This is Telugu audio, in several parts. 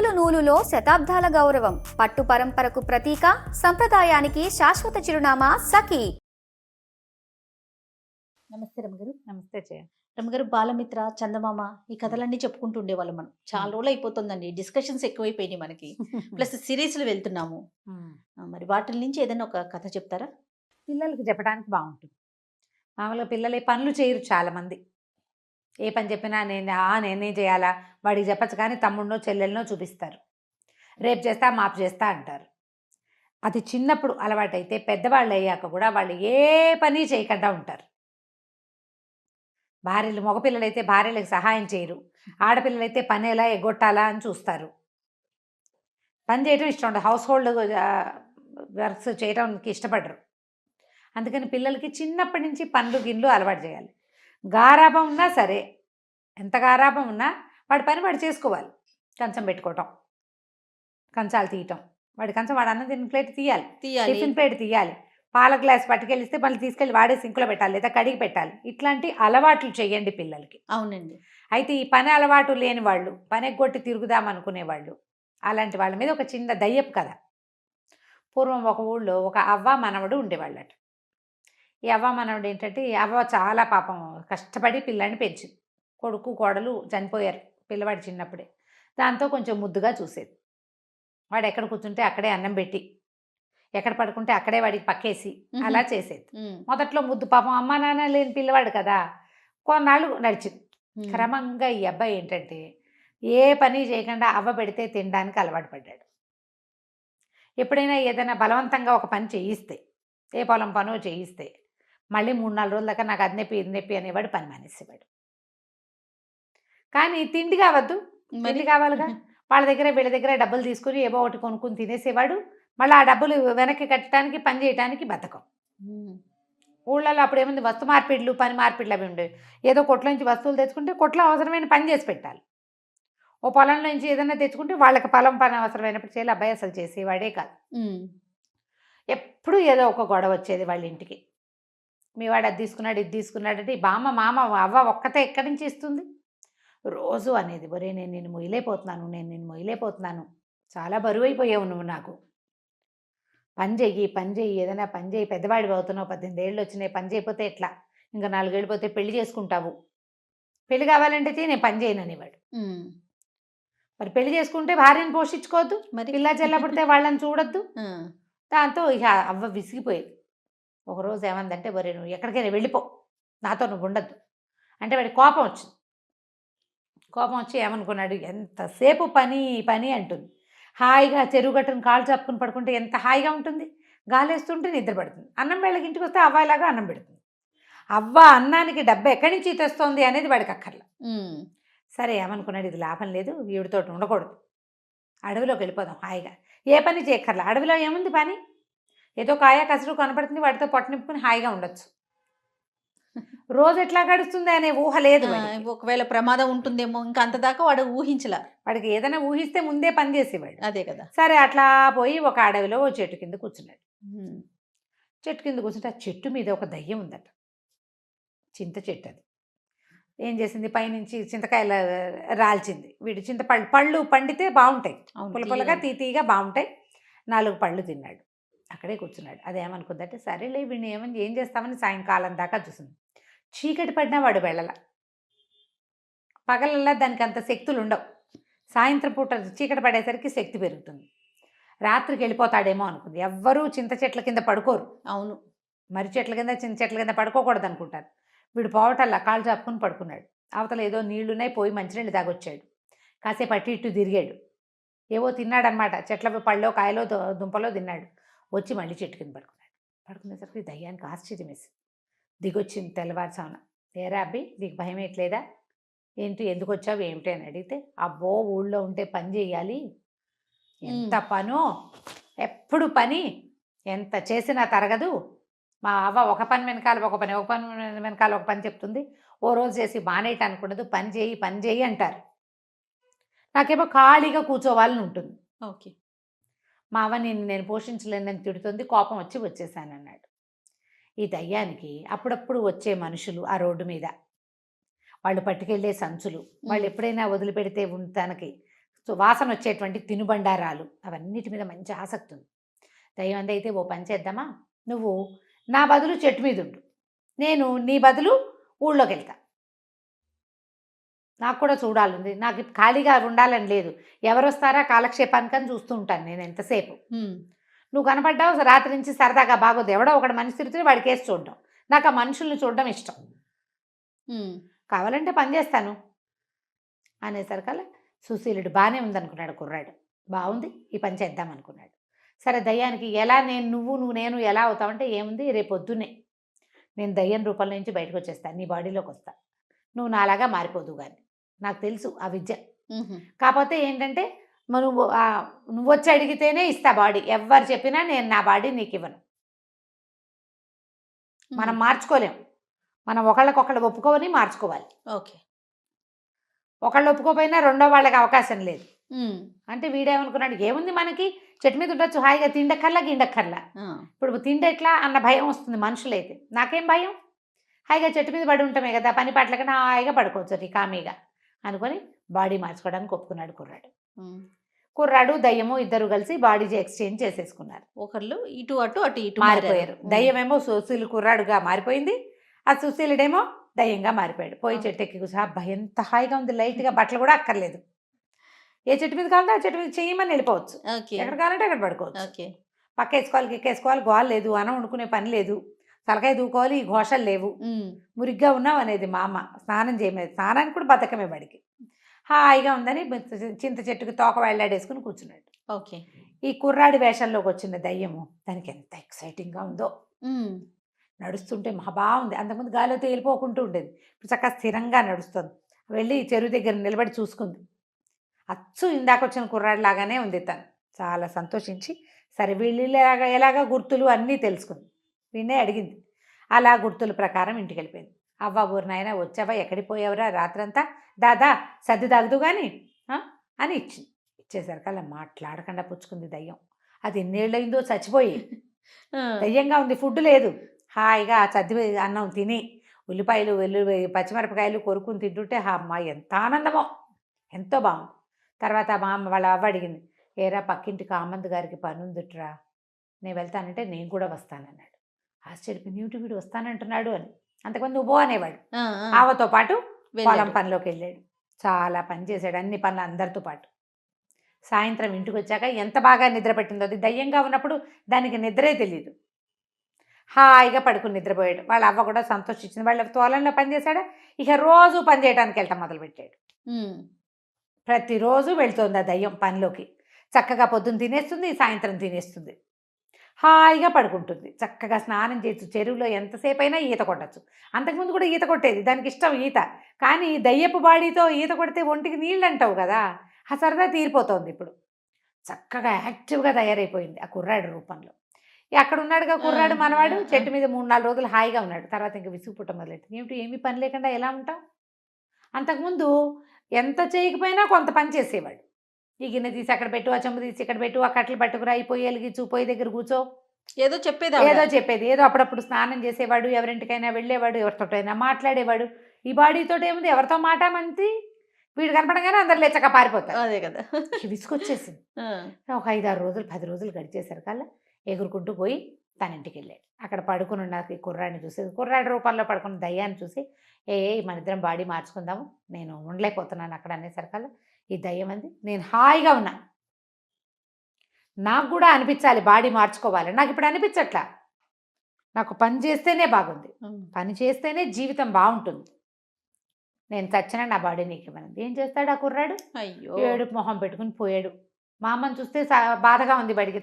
నూలు నూలులో శతాబ్దాల గౌరవం, పట్టు పరంపరకు ప్రతీక, సంప్రదాయానికి శాశ్వత చిరునామా సఖీ. నమస్తే రమగారు. నమస్తే జయ. రమగారు, బాలమిత్ర, చందమామ ఈ కథలన్నీ చెప్పుకుంటూ ఉండేవాళ్ళం మనం. చాలా రోజులు అయిపోతుందండి, డిస్కషన్స్ ఎక్కువైపోయినాయి మనకి. ప్లస్ సిరీస్లు వెళ్తున్నాము. మరి వాటి నుంచి ఏదైనా ఒక కథ చెప్తారా? పిల్లలకి చెప్పడానికి బాగుంటుంది. మామూలుగా పిల్లలు ఏ పనులు చేయరు చాలామంది. ఏ పని చెప్పినా నేనే చేయాలా, వాడికి చెప్పచ్చు కానీ తమ్ముడినో చెల్లెలనో చూపిస్తారు. రేపు చేస్తా మాపు చేస్తా అంటారు. అది చిన్నప్పుడు అలవాటైతే పెద్దవాళ్ళు అయ్యాక కూడా వాళ్ళు ఏ పని చేయకుండా ఉంటారు. మగపిల్లలైతే భార్యలకు సహాయం చేయరు, ఆడపిల్లలైతే పని ఎలా ఎగ్గొట్టాలా అని చూస్తారు. పని చేయడం ఇష్టం ఉండదు, హౌస్ హోల్డ్ వర్క్స్ చేయడానికి ఇష్టపడరు. అందుకని పిల్లలకి చిన్నప్పటి నుంచి పనులు గిన్నెలు అలవాటు చేయాలి. గారాబం ఉన్నా సరే, ఎంత గారాబం ఉన్నా వాడి పని వాడు చేసుకోవాలి. కంచం పెట్టుకోవటం, కంచాలు తీయటం, వాడి కంచం వాడు అన్నం తిన్న ప్లేట్ తీయాలి, టిఫిన్ ప్లేట్ తీయాలి, పాల గ్లాస్ పట్టుకెళ్ళిస్తే మళ్ళీ తీసుకెళ్ళి వాడే సింకులో పెట్టాలి లేదా కడిగి పెట్టాలి. ఇట్లాంటి అలవాట్లు చేయండి పిల్లలకి. అవునండి. అయితే ఈ పని అలవాటు లేని వాళ్ళు, పని ఎగ్గొట్టి తిరుగుదాం అనుకునేవాళ్ళు, అలాంటి వాళ్ళ మీద ఒక చిన్న దయ్యపు కథ. పూర్వం ఒక ఊళ్ళో ఒక అవ్వ మనవడు ఉండేవాళ్ళట. ఈ అవ్వ మనవడు ఏంటంటే, ఈ అవ్వ చాలా పాపం కష్టపడి పిల్లాడిని పెంచింది. కొడుకు కోడలు చనిపోయారు పిల్లవాడు చిన్నప్పుడే. దాంతో కొంచెం ముద్దుగా చూసేది. వాడు ఎక్కడ కూర్చుంటే అక్కడే అన్నం పెట్టి, ఎక్కడ పడుకుంటే అక్కడే వాడికి పక్కేసి అలా చేసేది. మొదట్లో ముద్దు, పాపం అమ్మా నాన్న లేని పిల్లవాడు కదా, కొన్నాళ్ళు నడిచింది. క్రమంగా ఈ అబ్బాయి ఏంటంటే ఏ పని చేయకుండా అవ్వ పెడితే తినడానికి అలవాటు పడ్డాడు. ఎప్పుడైనా ఏదైనా బలవంతంగా ఒక పని చేయిస్తే, ఏ పొలం పనో చేయిస్తే మళ్ళీ 3-4 రోజుల దాకా నాకు అది నొప్పి ఇది నొప్పి అనేవాడు, పని మానేసేవాడు. కానీ తిండి కావద్దు, తిండి కావాలిగా. వాళ్ళ దగ్గర వీళ్ళ దగ్గర డబ్బులు తీసుకుని ఏవో ఒకటి కొనుక్కుని తినేసేవాడు. మళ్ళీ ఆ డబ్బులు వెనక్కి కట్టడానికి, పని చేయడానికి బద్ధకం. ఊళ్ళలో అప్పుడు ఏముంది, వస్తు మార్పిడ్లు, పని మార్పిడ్లు అవి ఉండేవి. ఏదో కొట్ల నుంచి వస్తువులు తెచ్చుకుంటే కొట్లో అవసరమైన పని చేసి పెట్టాలి. ఓ పొలంలో నుంచి ఏదైనా తెచ్చుకుంటే వాళ్ళకి పొలం పని అవసరమైనప్పుడు చేయాలి. అబ్బాయి అసలు చేసేవాడే కాదు. ఎప్పుడు ఏదో ఒక గొడవ వచ్చేది వాళ్ళ ఇంటికి. మీ వాడు అది తీసుకున్నాడు ఇది తీసుకున్నాడు అంటే, బామ్మ మామ అవ్వ ఒక్కతే ఎక్కడి నుంచి ఇస్తుంది? రోజు అనేది, ఒరే నేను నిన్ను మొయ్యలేకపోతున్నాను, చాలా బరువు అయిపోయావు నువ్వు, నాకు పని చెయ్యి, ఏదైనా పని చెయ్యి, పెద్దవాడివి అవుతున్నావు, 18 ఏళ్ళు వచ్చినాయి, పని చేయకపోతే ఎట్లా, ఇంకా 4 ఏళ్ళు పోతే పెళ్లి చేసుకుంటావు, పెళ్లి కావాలంటే నేను పని చేయను అనేవాడు. మరి పెళ్లి చేసుకుంటే భార్యను పోషించుకోవద్దు, మరి పిల్ల చెల్ల పడితే వాళ్ళని చూడొద్దు. దాంతో ఇక అవ్వ విసిగిపోయేది. ఒకరోజు ఏమందంటే, ఒరే నువ్వు ఎక్కడికైనా వెళ్ళిపో, నాతో నువ్వు ఉండద్దు అంటే వాడి కోపం వచ్చింది. కోపం వచ్చి ఏమనుకున్నాడు, ఎంతసేపు పని పని అంటుంది. హాయిగా చెరువు గట్టును కాళ్ళు చాపుకుని పడుకుంటే ఎంత హాయిగా ఉంటుంది, గాలేస్తుంటే నిద్ర పడుతుంది. అన్నం వేళకి ఇంటికి వస్తే అవ్వాయిలాగా అన్నం పెడుతుంది. అవ్వ అన్నానికి డబ్బు ఎక్కడి నుంచి తెస్తోంది అనేది వాడికి అక్కర్లా. సరే ఏమనుకున్నాడు, ఇది లాభం లేదు, వీడితో ఉండకూడదు, అడవిలోకి వెళ్ళిపోదాం హాయిగా, ఏ పని చేయక్కర్లా, అడవిలో ఏముంది పని, ఏదో కాయ కసరు కనపడుతుంది, వాటితో పొట్ట నింపుకుని హాయిగా ఉండొచ్చు. రోజు ఎట్లా గడుస్తుంది అనే ఊహ లేదు. ఒకవేళ ప్రమాదం ఉంటుందేమో, ఇంకా అంతదాకా వాడు ఊహించలా. వాడికి ఏదైనా ఊహిస్తే ముందే పని చేసేవాడు. అదే కదా. సరే అట్లా పోయి ఒక అడవిలో ఓ చెట్టు కింద కూర్చున్నాడు. చెట్టు కింద కూర్చుంటే ఆ చెట్టు మీద ఒక దయ్యం ఉందట. చింత చెట్టు అది. ఏం చేసింది, పైనుంచి చింతకాయలు రాల్చింది. వీడు పళ్ళు పండితే బాగుంటాయి, పుల్లపుల్లగా తీతీగా బాగుంటాయి. 4 పళ్ళు తిన్నాడు, అక్కడే కూర్చున్నాడు. అదేమనుకుందంటే, సరేలే వీడిని ఏం చేస్తామని సాయంకాలం దాకా చూసింది. చీకటి పడినా వాడు వెళ్ళల. పగలల్లా దానికి అంత శక్తులు ఉండవు, సాయంత్రం పూట చీకటి పడేసరికి శక్తి పెరుగుతుంది. రాత్రికి వెళ్ళిపోతాడేమో అనుకుంది. ఎవ్వరూ చింత చెట్ల కింద పడుకోరు. అవును, మర్రి చెట్ల కింద చింత చెట్ల కింద పడుకోకూడదు అనుకుంటారు. వీడు పోవటల్లా కాళ్ళు చాపుకుని పడుకున్నాడు. అవతల ఏదో నీళ్లున్నాయి, పోయి మంచినీళ్ళు తాగొచ్చాడు. కాసేపు అటు ఇటు తిరిగాడు, ఏవో తిన్నాడనమాట. చెట్ల పళ్ళో కాయలో దుంపలో తిన్నాడు. వచ్చి మళ్ళీ చెట్టు కింద పడుకునేసరికి దయ్యానికి ఆశ్చర్యం వేసింది. దిగొచ్చింది తెల్లవారుసామున. ఏరా అబ్బి, నీకు భయం ఎట్లేదా, ఏంటి, ఎందుకు వచ్చావు ఏమిటి అని అడిగితే, అబ్బో ఊళ్ళో ఉంటే పని చేయాలి, ఎంత పనో, ఎప్పుడు పని, ఎంత చేసినా తరగదు. మా అవ్వ ఒక పని వెనకాల ఒక పని, ఒక పని వెనకాల ఒక పని చెప్తుంది. ఓ రోజు చేసి మానేయటం అనుకున్నది, పని చేయి అంటారు. నాకేమో ఖాళీగా కూర్చోవాలని ఉంటుంది. ఓకే, మా అవ్వ నేను పోషించలేనని తిడుతుంది, కోపం వచ్చేసానన్నాడు. ఈ దయ్యానికి అప్పుడప్పుడు వచ్చే మనుషులు ఆ రోడ్డు మీద, వాళ్ళు పట్టుకెళ్ళే సంచులు, వాళ్ళు ఎప్పుడైనా వదిలిపెడితే తనకి సో వాసన వచ్చేటువంటి తినుబండారాలు అవన్నిటి మీద మంచి ఆసక్తి ఉంది. దయ్యం అంది అయితే ఓ పని చేద్దామా, నువ్వు నా బదులు చెట్టు మీద ఉండు, నేను నీ బదులు ఊళ్ళోకి వెళ్తా. నాకు కూడా చూడాలండి, నాకు ఖాళీగా ఉండాలని లేదు, ఎవరు వస్తారా కాలక్షేపానికని చూస్తూ ఉంటాను నేను ఎంతసేపు. నువ్వు కనపడ్డావు రాత్రి నుంచి సరదాగా బాగోదు, ఎవడో ఒకటి మనిషి తిరుగుతుంది వాడి కేసు చూడడం, నాకు ఆ మనుషుల్ని చూడడం ఇష్టం, కావాలంటే పని చేస్తాను అనేసరికల్లా సుశీలుడు బాగానే ఉందనుకున్నాడు కుర్రాడు, బాగుంది ఈ పని చేద్దాం అనుకున్నాడు. సరే దయ్యానికి ఎలా నువ్వు నేను ఎలా అవుతావంటే ఏముంది, రేపు పొద్దున్నే నేను దయ్యం రూపంలో నుంచి బయటకు వచ్చేస్తాను, నీ బాడీలోకి వస్తా, నువ్వు నాలాగా మారిపోదు కానీ, నాకు తెలుసు ఆ విద్య. కాకపోతే ఏంటంటే నువ్వు వచ్చి అడిగితేనే ఇస్తా బాడీ, ఎవరు చెప్పినా నేను నా బాడీ నీకు ఇవ్వను. మనం మార్చుకోలేం, మనం ఒకళ్ళకొకళ్ళు ఒప్పుకోవని మార్చుకోవాలి. ఓకే, ఒకళ్ళు ఒప్పుకోపోయినా రెండో వాళ్ళకి అవకాశం లేదు. అంటే వీడేమనుకున్నాడు, ఏముంది మనకి చెట్టు మీద ఉండొచ్చు హాయిగా, తిండక్కర్లా గిండక్కర్లా, ఇప్పుడు తిండెట్లా అన్న భయం వస్తుంది మనుషులైతే. నాకేం భయం, హాయిగా చెట్టు మీద పడి ఉంటామే కదా, పని పాటలకన్నా హాయిగా పడుకోవచ్చు కామీగా అనుకొని బాడీ మార్చుకోవడానికి ఒప్పుకున్నాడు కుర్రాడు దయ్యము ఇద్దరు కలిసి బాడీ ఎక్స్చేంజ్ చేసేసుకున్నారు. ఒకళ్ళు ఇటు అటు అటు ఇటు మారిపోయారు. దయ్యమేమో సుశీలు కుర్రాడుగా మారిపోయింది, ఆ సుశీలుడేమో దయ్యంగా మారిపోయాడు. పోయి చెట్టు ఎక్కి కూర్చో, అబ్బా ఎంత హాయిగా ఉంది, లైట్గా బట్టలు కూడా అక్కర్లేదు, ఏ చెట్టు మీద కావాలంటే ఆ చెట్టు మీద చేయమని వెళ్ళిపోవచ్చు, ఎక్కడ కావాలంటే అక్కడ పడుకోవచ్చు, పక్క వేసుకోవాలి ఎక్కేసుకోవాలి, గోల లేదు, అన్నం వండుకునే పని లేదు, తలకాయ దూకోవాలి, ఈ ఘోషలు లేవు, మురిగ్గా ఉన్నావు అనేది మా అమ్మ, స్నానం చేయలేదు, స్నానానికి కూడా బతకమే బడికి, హాయిగా ఉందని చింత చెట్టుకి తోక వెళ్ళాడేసుకుని కూర్చున్నాడు. ఓకే, ఈ కుర్రాడి వేషంలోకి వచ్చిన దయ్యము దానికి ఎంత ఎక్సైటింగ్గా ఉందో, నడుస్తుంటే మహా బాగుంది. అంతకుముందు గాలితో తేలిపోకుంటూ ఉండేది, ఇప్పుడు చక్కగా స్థిరంగా నడుస్తుంది. వెళ్ళి చెరువు దగ్గర నిలబడి చూసుకుంది, అచ్చు ఇందాక వచ్చిన కుర్రాడి లాగానే ఉంది తను. చాలా సంతోషించి సరే వీళ్ళు ఎలాగా గుర్తులు అన్నీ తెలుసుకుంది, వీణే అడిగింది. అలా గుర్తుల ప్రకారం ఇంటికి వెళ్ళిపోయింది. అవ్వ ఊరు నాయన వచ్చావా, ఎక్కడికి పోయావురా రాత్రంతా, దాదా సర్ది తాగుతూ కానీ అని ఇచ్చింది. ఇచ్చేసరికల్లా మాట్లాడకుండా పుచ్చుకుంది దయ్యం. అది ఎన్నేళ్ళయిందో చచ్చిపోయి, దయ్యంగా ఉంది, ఫుడ్ లేదు, హాయిగా సర్ది అన్నం తిని ఉల్లిపాయలు పచ్చిమిరపకాయలు కొరుకుని తింటుంటే అమ్మ ఎంత ఆనందమో, ఎంతో బాగుంది. తర్వాత మా అమ్మ వాళ్ళ అవ్వ అడిగింది, ఏరా పక్కింటి కామంత్ గారికి పని ఉందిట్రా, నేను వెళ్తానంటే నేను కూడా వస్తానన్నాడు. ఆశ్చర్యపోయి వీడు వస్తానంటున్నాడు అని. అంతకుముందు నువ్వు అనేవాడు, ఆవతో పాటు పొలం పనిలోకి వెళ్ళాడు, చాలా పని చేశాడు, అన్ని పనులు అందరితో పాటు. సాయంత్రం ఇంటికి వచ్చాక ఎంత బాగా నిద్ర పెట్టిందో, అది దయ్యంగా ఉన్నప్పుడు దానికి నిద్రే తెలియదు, హాయిగా పడుకుని నిద్రపోయాడు. వాళ్ళ అవ్వ కూడా సంతోషించింది, వాళ్ళ తోలంలో పని చేశాడు, ఇక రోజు పని చేయడానికి వెళ్ళటం మొదలుపెట్టాడు. ప్రతిరోజు వెళ్తుంది ఆ దయ్యం పనిలోకి, చక్కగా పొద్దున్న తినేస్తుంది, సాయంత్రం తినేస్తుంది, హాయిగా పడుకుంటుంది, చక్కగా స్నానం చేయొచ్చు, చెరువులో ఎంతసేపు అయినా ఈత కొట్టచ్చు. అంతకుముందు కూడా ఈత కొట్టేది, దానికి ఇష్టం ఈత, కానీ దయ్యపు బాడీతో ఈత కొడితే ఒంటికి నీళ్ళు అంటావు కదా, ఆ సరదా తీరిపోతుంది. ఇప్పుడు చక్కగా యాక్టివ్గా తయారైపోయింది ఆ కుర్రాడు రూపంలో. అక్కడ ఉన్నాడుగా కుర్రాడు మనవాడు, చెట్టు మీద 3-4 రోజులు హాయిగా ఉన్నాడు. తర్వాత ఇంకా విసుగు పుట్ట మొదలెట్టింది, ఏమిటి ఏమీ పని లేకుండా ఎలా ఉంటాం. అంతకుముందు ఎంత చేయకపోయినా కొంత పని చేసేవాడు, ఈ గిన్నె తీసి అక్కడ పెట్టు, ఆ చెంబు తీసి ఇక్కడ పెట్టు, ఆ కట్టలు పట్టుకురా, ఈ పొయ్యి వెలిగించు, పొయ్యి దగ్గర కూర్చో, ఏదో చెప్పేది, ఏదో అప్పుడప్పుడు స్నానం చేసేవాడు, ఎవరింటికైనా వెళ్ళేవాడు, ఎవరితోటైనా మాట్లాడేవాడు. ఈ బాడీతో ఏముంది, ఎవరితో మాట మంతి, వీడు కనపడగానే అందరు లేచక పారిపోతారు. అదే కదా, విసుకొచ్చేసింది. ఒక 5-6 రోజులు 10 రోజులు గడిచేసరికల్లా ఎగురుకుంటూ పోయి తన ఇంటికి వెళ్ళాడు. అక్కడ పడుకుని ఉన్న కుర్రాడిని చూసి, కుర్రాడి రూపంలో పడుకున్న దయ్యాన్ని చూసి, మన ఇద్దరం బాడీ మార్చుకుందాము, నేను ఉండలేకపోతున్నాను అక్కడ అనేసరికల్లా ఈ దయ్యం అంది, నేను హాయిగా ఉన్నా, నాకు కూడా అనిపించాలి బాడీ మార్చుకోవాలి, నాకు ఇప్పుడు అనిపించట్లా, నాకు పని చేస్తేనే బాగుంది, పని చేస్తేనే జీవితం బాగుంటుంది, నేను చచ్చినా నా బాడీ నీకు ఇవ్వనంది. ఏం చేస్తాడు ఆ కుర్రాడు, అయ్యో ఏడుపు మొహం పెట్టుకుని పోయాడు. మా అమ్మని చూస్తే బాధగా ఉంది బడికి,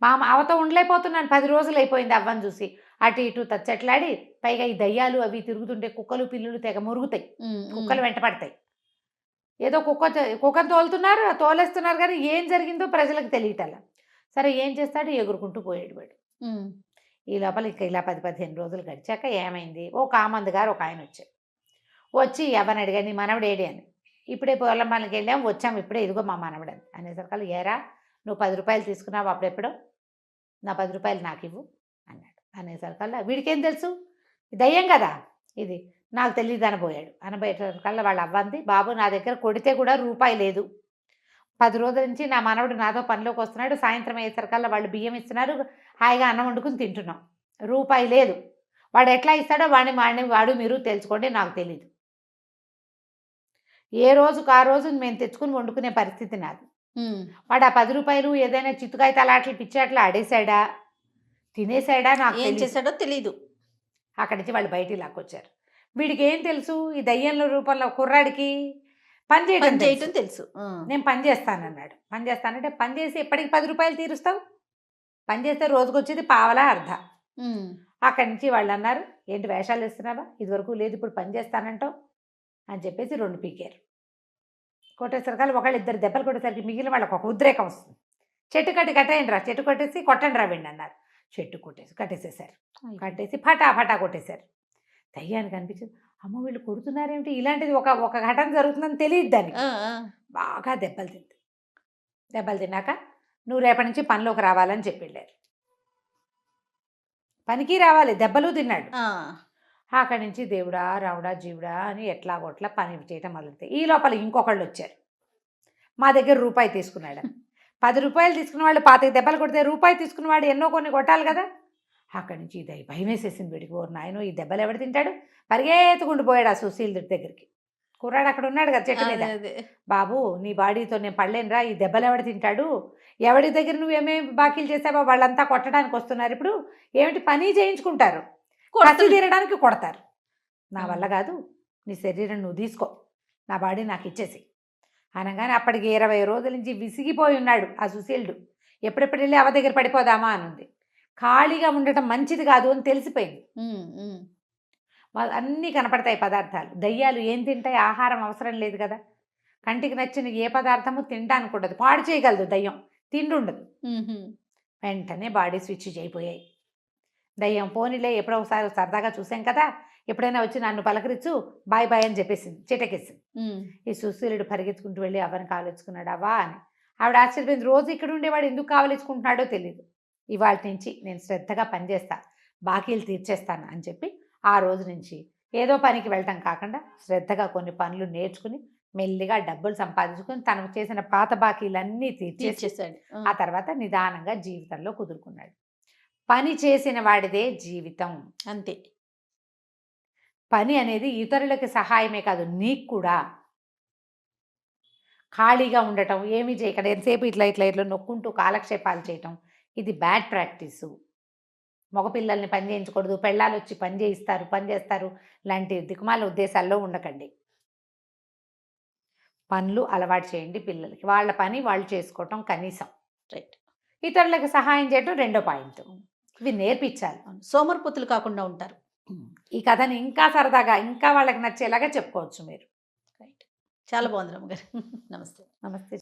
మా అమ్మ అవతో ఉండలేకపోతున్నాను, 10 రోజులు అయిపోయింది అవ్వని చూసి, అటు ఇటు తచ్చట్లాడి, పైగా ఈ దయ్యాలు అవి తిరుగుతుంటే కుక్కలు పిల్లులు తెగ మురుగుతాయి, కుక్కలు వెంట పడతాయి, ఏదో కుక్కను తోలేస్తున్నారు కానీ ఏం జరిగిందో ప్రజలకు తెలియటల్లా. సరే ఏం చేస్తాడు, ఎగురుకుంటూ పోయాడు వాడు. ఈ లోపల ఇంకా ఇలా 10-15 రోజులు గడిచాక ఏమైంది, ఓ కామంద్ గారు ఒక ఆయన వచ్చి ఎవరిని అడిగాడు, నీ మనవడు ఏడి అని. ఇప్పుడే పొలం పనికి వెళ్ళాం, వచ్చాము ఇప్పుడే, ఇదిగో మా మనవడు అని అనేసరికల్లా, ఏరా నువ్వు 10 రూపాయలు తీసుకున్నావు అప్పుడెప్పుడో, నా 10 రూపాయలు నాకు ఇవ్వు అన్నాడు. అనేసరికల్లా వీడికేం తెలుసు, దయ్యం కదా ఇది, నాకు తెలియదు అనబోయాడు. అనబోయేసరికల్లా వాళ్ళ అవ్వంది, బాబు నా దగ్గర కొడితే కూడా రూపాయి లేదు, 10 రోజుల నుంచి నా మనవడు నాతో పనిలోకి వస్తున్నాడు, సాయంత్రం అయ్యేసరికల్లా వాళ్ళు బియ్యం ఇస్తున్నారు, హాయిగా అన్నం వండుకుని తింటున్నాం. రూపాయి లేదు. వాడు ఎట్లా ఇస్తాడో వాడు మీరు తెలుసుకోండి, నాకు తెలీదు. ఏ రోజుకు ఆ రోజు మేము తెచ్చుకుని వండుకునే పరిస్థితి నాది. వాడు ఆ 10 రూపాయలు ఏదైనా చిత్తుకాయ తలాట్లు పిచ్చాట్లు ఆడేశాడా, తినేసాడా, నాకు ఏం చేశాడో తెలీదు. అక్కడి నుంచి వాళ్ళు బయటికి లాక్కొచ్చారు. వీడికి ఏం తెలుసు, ఈ దయ్యంలో రూపంలో కుర్రాడికి పని చేయడం తెలుసు. నేను పని చేస్తానన్నాడు. పని చేస్తానంటే పని చేసి ఎప్పటికి 10 రూపాయలు తీరుస్తావు, పని చేస్తే రోజుకు వచ్చేది పావలా అర్ధ. అక్కడి నుంచి వాళ్ళు అన్నారు, ఏంటి వేషాలు వేస్తున్నావా, ఇదివరకు లేదు ఇప్పుడు పని చేస్తానంటావు అని చెప్పేసి 2 పీకారు. కొట్టేసరికి ఒకళ్ళు 2 దెబ్బలు కొట్టేసరికి మిగిలిన వాళ్ళకి ఒక ఉద్రేకం వస్తుంది. చెట్టు కట్టేయండి రా, చెట్టు కొట్టేసి కొట్టండి రా వెండి అన్నారు. చెట్టు కట్టేసేసారు. కట్టేసి ఫటా కొట్టేశారు. దయ్యానికి అనిపించింది, అమ్మ వీళ్ళు కొడుతున్నారేమిటి, ఇలాంటిది ఒక ఘటన జరుగుతుందని తెలియదు దానికి. బాగా దెబ్బలు తిన్నాక నువ్వు రేపటి నుంచి పనిలోకి రావాలని చెప్పి వెళ్ళారు. పనికి రావాలి, దెబ్బలు తిన్నాడు. అక్కడి నుంచి దేవుడా రావుడా జీవుడా అని ఎట్లాగొట్లా పని చేయటం మొదలెడితే ఈ లోపల ఇంకొకళ్ళు వచ్చారు. మా దగ్గర రూపాయి తీసుకున్నాడు. 10 రూపాయలు తీసుకున్న వాళ్ళు 25 దెబ్బలు కొడితే రూపాయి తీసుకున్నవాడు ఎన్నో కొన్ని కొట్టాలి కదా. అక్కడి నుంచి భయం వేసేసింది వీడికి. ఓ నాయనో, ఈ దెబ్బలు ఎవడు తింటాడు, పరిగెత్తుకుంటూ పోయాడు ఆ సుశీల్ దగ్గరికి. కుర్రాడు అక్కడ ఉన్నాడు కదా చెట్టు మీద. బాబు నీ బాడీతో నేను పడలేనురా, ఈ దెబ్బలు ఎవడు తింటాడు, ఎవడి దగ్గర నువ్వేమేమి బాకీలు చేసావో వాళ్ళంతా కొట్టడానికి వస్తున్నారు, ఇప్పుడు ఏమిటి పని చేయించుకుంటారు, కసి తీరడానికి కొడతారు, నా వల్ల కాదు, నీ శరీరం నువ్వు తీసుకో, నా బాడీ నాకు ఇచ్చేసి అనగానే అప్పటికి 20 రోజుల నుంచి విసిగిపోయి ఉన్నాడు ఆ సుశీలుడు. ఎప్పుడెప్పుడు వెళ్ళి అవ దగ్గర పడిపోదామా అని ఉంది. ఖాళీగా ఉండటం మంచిది కాదు అని తెలిసిపోయింది. అన్నీ కనపడతాయి పదార్థాలు. దయ్యాలు ఏం తింటాయి, ఆహారం అవసరం లేదు కదా, కంటికి నచ్చిన ఏ పదార్థము తినడానికి ఉండదు, పాడు చేయగలదు దయ్యం, తిండి ఉండదు. వెంటనే బాడీ స్విచ్ అయిపోయాయి. దయ్యం పోనీలే ఎప్పుడో ఒకసారి సరదాగా చూసాం కదా, ఎప్పుడైనా వచ్చి నన్ను పలకరించు, బాయ్ బాయ్ అని చెప్పేసింది, చిటకేసింది. ఈ సుశీలుడు పరిగెత్తుకుంటూ వెళ్ళి అవని కావలించుకున్నాడు. అవ్వా అని ఆవిడ ఆశ్చర్యపోయింది. రోజు ఇక్కడ ఉండేవాడు ఎందుకు కావలించుకుంటున్నాడో తెలియదు. ఇవాళ నుంచి నేను శ్రద్ధగా పనిచేస్తా, బాకీలు తీర్చేస్తాను అని చెప్పి ఆ రోజు నుంచి ఏదో పనికి వెళ్ళటం కాకుండా శ్రద్ధగా కొన్ని పనులు నేర్చుకుని మెల్లిగా డబ్బులు సంపాదించుకుని తనకు చేసిన పాత బాకీలన్నీ తీర్చేసాడు. ఆ తర్వాత నిదానంగా జీవితంలో కుదురుకున్నాడు. పని చేసిన వాడిదే జీవితం, అంతే. పని అనేది ఇతరులకి సహాయమే కాదు, నీకు కూడా. ఖాళీగా ఉండటం, ఏమీ చేయకుండా ఎంతసేపు ఇట్లా నొక్కుంటూ కాలక్షేపాలు చేయటం, ఇది బ్యాడ్ ప్రాక్టీసు. మగపిల్లల్ని పని చేయించకూడదు, పెళ్ళాలు వచ్చి పని చేస్తారు లాంటి దిక్కుమాల ఉద్దేశాల్లో ఉండకండి. పనులు అలవాటు చేయండి పిల్లలకి, వాళ్ళ పని వాళ్ళు చేసుకోవటం కనీసం. రైట్. ఇతరులకు సహాయం చేయటం 2వ పాయింట్. ఇవి నేర్పించాలి. సోమరిపోతులు కాకుండా ఉంటారు. ఈ కథని ఇంకా సరదాగా, ఇంకా వాళ్ళకి నచ్చేలాగా చెప్పుకోవచ్చు మీరు. రైట్. చాలా బాగుంది రమ్మగారు. నమస్తే. నమస్తే.